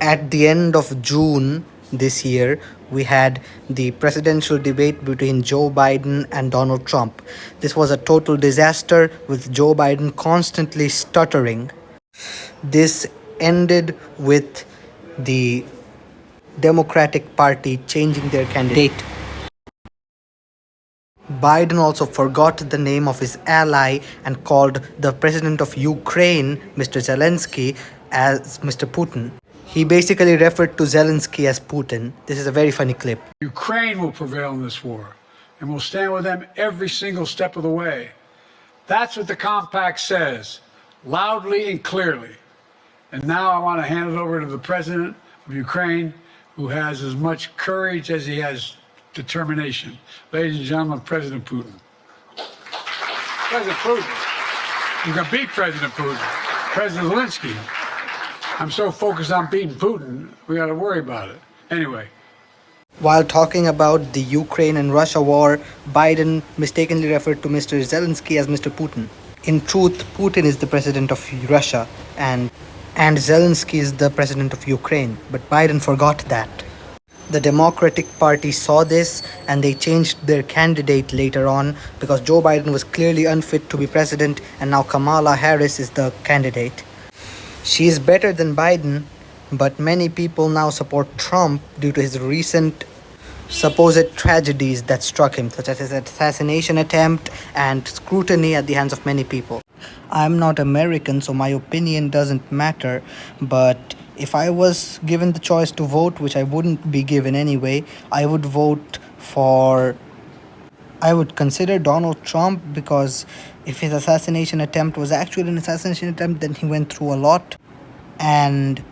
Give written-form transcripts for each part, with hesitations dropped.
At the end of June this year, we had the presidential debate between Joe Biden and Donald Trump. This was a total disaster with Joe Biden constantly stuttering. This ended with the Democratic Party changing their candidate. Biden also forgot the name of his ally and called the president of Ukraine, Mr. Zelensky, as Mr. Putin. He basically referred to Zelensky as Putin. This is a very funny clip. Ukraine will prevail in this war, and we'll stand with them every single step of the way. That's what the compact says, loudly and clearly. And now I want to hand it over to the president of Ukraine, who has as much courage as he has determination. Ladies and gentlemen, President Putin. President Putin. You can beat President Putin. President Zelensky. I'm so focused on beating Putin, we got to worry about it. Anyway. While talking about the Ukraine and Russia war, Biden mistakenly referred to Mr. Zelensky as Mr. Putin. In truth, Putin is the president of Russia and Zelensky is the president of Ukraine, but Biden forgot that. The Democratic Party saw this and they changed their candidate later on because Joe Biden was clearly unfit to be president and now Kamala Harris is the candidate. She is better than Biden, but many people now support Trump due to his recent supposed tragedies that struck him, such as his assassination attempt and scrutiny at the hands of many people. I'm not American, so my opinion doesn't matter, but if I was given the choice to vote, which I wouldn't be given anyway, I would consider Donald Trump because if his assassination attempt was actually an assassination attempt, then he went through a lot, and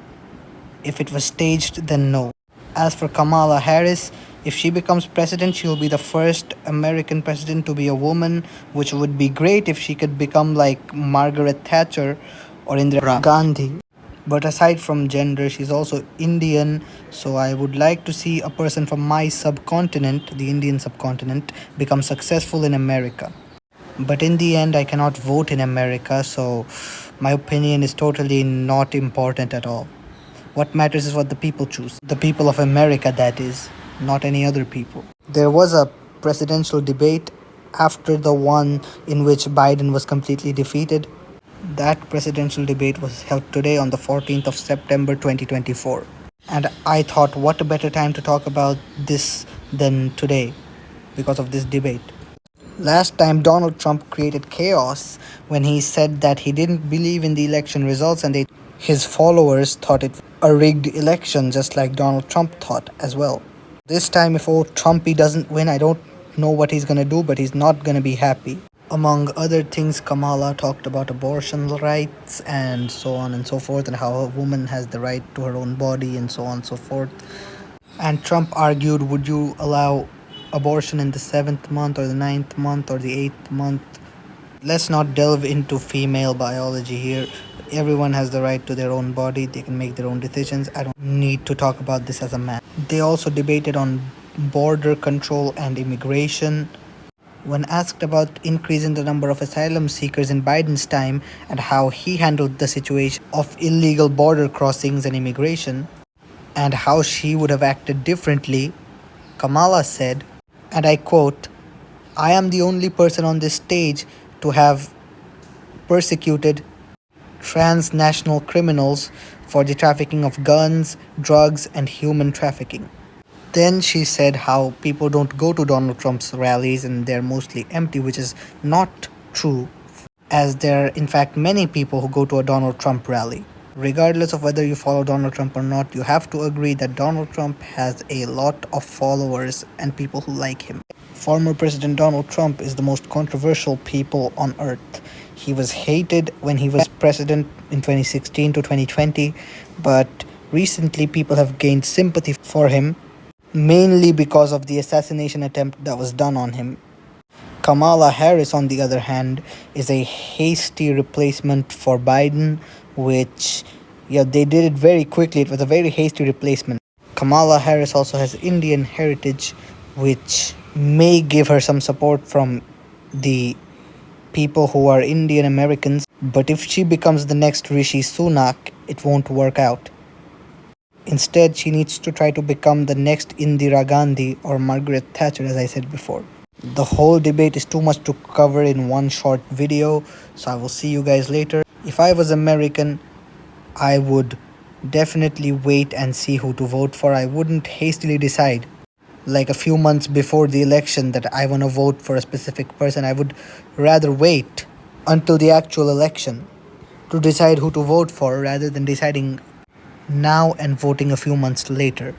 if it was staged, then no. As for Kamala Harris, if she becomes president, she will be the first American president to be a woman, which would be great if she could become like Margaret Thatcher or Indira Gandhi. But aside from gender, she's also Indian, so I would like to see a person from my subcontinent, the Indian subcontinent, become successful in America. But in the end, I cannot vote in America, so my opinion is totally not important at all. What matters is what the people choose. The people of America, that is, not any other people. There was a presidential debate after the one in which Biden was completely defeated. That presidential debate was held today on the 14th of September 2024. And I thought, what a better time to talk about this than today because of this debate. Last time Donald Trump created chaos when he said that he didn't believe in the election results and his followers thought it a rigged election, just like Donald Trump thought as well. This time, if old Trumpy doesn't win, I don't know what he's gonna do, but he's not gonna be happy. Among other things, Kamala talked about abortion rights and so on and so forth, and how a woman has the right to her own body and so on and so forth. And Trump argued, would you allow abortion in the 7th month or the 9th month or the 8th month? Let's not delve into female biology here. Everyone has the right to their own body. They can make their own decisions. I don't need to talk about this as a man. They also debated on border control and immigration. When asked about increasing the number of asylum seekers in Biden's time and how he handled the situation of illegal border crossings and immigration, and how she would have acted differently, Kamala said, and I quote, "I am the only person on this stage to have persecuted transnational criminals for the trafficking of guns, drugs, and human trafficking." Then she said how people don't go to Donald Trump's rallies and they're mostly empty, which is not true, as there are in fact many people who go to a Donald Trump rally. Regardless of whether you follow Donald Trump or not, you have to agree that Donald Trump has a lot of followers and people who like him. Former President Donald Trump is the most controversial people on earth. He was hated when he was president in 2016 to 2020, but recently people have gained sympathy for him, mainly because of the assassination attempt that was done on him. Kamala Harris, on the other hand, is a hasty replacement for Biden, which, they did it very quickly. It was a very hasty replacement. Kamala Harris also has Indian heritage, which may give her some support from the people who are Indian Americans, but if she becomes the next Rishi Sunak, it won't work out. Instead, she needs to try to become the next Indira Gandhi or Margaret Thatcher, as I said before. The whole debate is too much to cover in one short video, so I will see you guys later. If I was American, I would definitely wait and see who to vote for. I wouldn't hastily decide like a few months before the election that I want to vote for a specific person. I would rather wait until the actual election to decide who to vote for rather than deciding now and voting a few months later.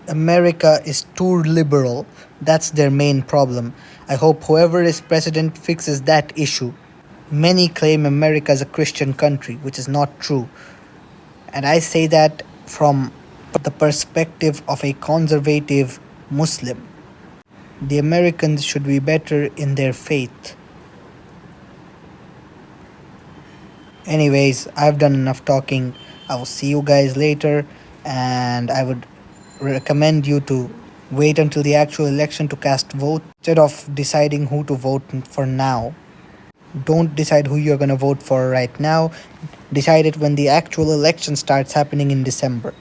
America is too liberal. That's their main problem. I hope whoever is president fixes that issue. Many claim America is a Christian country, which is not true. And I say that from the perspective of a conservative Muslim. The Americans should be better in their faith. Anyways, I've done enough talking. I will see you guys later, and I would recommend you to wait until the actual election to cast vote instead of deciding who to vote for now. Don't decide who you're going to vote for right now. Decide it when the actual election starts happening in December.